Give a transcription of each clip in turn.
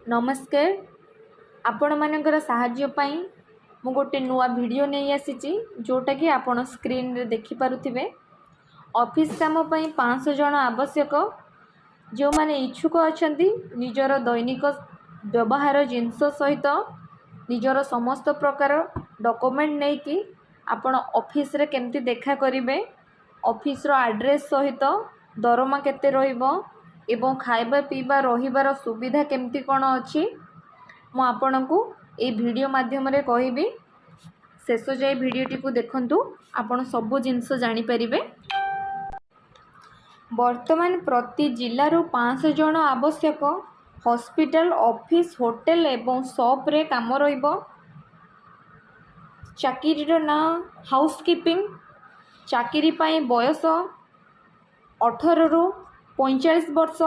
नमस्कार आपण मानकर साहाय्य पाई मु गोटे नुआ वीडियो नहीं आसी जोटा कि आपण स्क्रीन रे देखि पारुथिबे। ऑफिस काम पाई 500 जन आवश्यक। जो माने इच्छुक अछंती निजर दैनिक व्यवहार जिनस सहित निजर समस्त प्रकार डॉक्यूमेंट नहीं कि आपण ऑफिस रे केमती देखा करिवे, ऑफिस रो एड्रेस सहित दरमा केते रहिबो एवं खाइबा पीबा रहिबार सुविधा केमती कौन अच्छी मु आपणको ये वीडियो माध्यम रे कहबी। शेष जाए वीडियोटी को देखंतु आपण सबु जिनस जानि परिबे। वर्तमान प्रति जिल्लारू 500 जन आवश्यक। हॉस्पिटल, ऑफिस, होटल एवं शॉप रे काम रहिबो। चाकरीर ना हाउसकीपिंग। चाकरी पाई बयस 18 रु 45 वर्ष।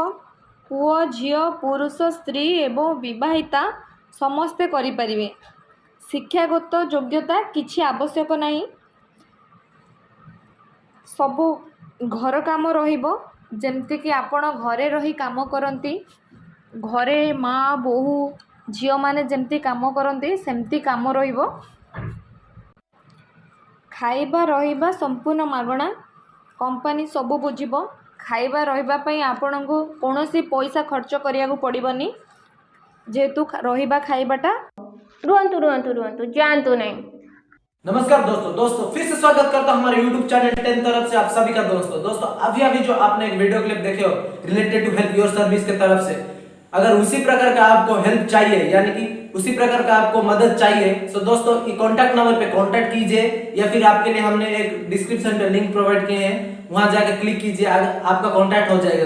पुओ झियो पुरुष स्त्री एवं विवाहिता समस्ते करि परिवे। शिक्षागत योग्यता किछि आवश्यक नहीं। सबु घर काम रहिबो जेमति कि आपण घरे रही काम करंती। घरे माँ बोहू झियो माने जेमति काम करंती सेमति काम रहिबो। खाइबा रहिबा संपूर्ण मागणा। कंपनी सबु बुझिबो। खाइबा रहिबा पई आपणको कोनोसी पैसा खर्च करिया पड़िबनी जेहेतु रहिबा खाइबाटा। रुहंतु रुहंतु रुहंतु जानतु नहीं। नमस्कार दोस्तों फिर से स्वागत करता हूं हमारे YouTube चैनल 10 तरफ से आप सभी का। दोस्तों अभी जो आपने एक वीडियो क्लिप देखे हो related to help your service के तरफ से, अगर उसी प्रकार का आपको हेल्प चाहिए यानी कि उसी प्रकार का आपको मदद चाहिए तो दोस्तों ये कॉन्टैक्ट नंबर पे कॉन्टैक्ट कीजिए या फिर आपके लिए हमने एक डिस्क्रिप्शन पे लिंक प्रोवाइड किए हैं, वहां जाके क्लिक कीजिए, आपका कॉन्टैक्ट हो जाएगा।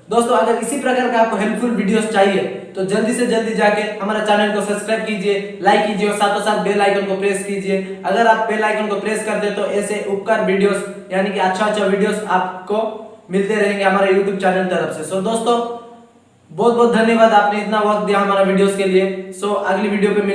दोस्तों अगर इसी प्रकार का आपको हेल्पफुल वीडियोस चाहिए तो जल्दी से जल्दी जाके हमारा चैनल को सब्सक्राइब कीजिए, लाइक कीजिए और साथों साथ बेल आइकन को प्रेस कीजिए। अगर आप बेल आइकन को प्रेस करते तो ऐसे उपकार वीडियोस यानी कि अच्छा वीडियोस आपको मिलते रहेंगे हमारे YouTube चैनल तरफ से। दोस्तों बहुत बहुत धन्यवाद, आपने इतना वक्त दिया हमारा वीडियोस के लिए। अगली वीडियो पे मिलते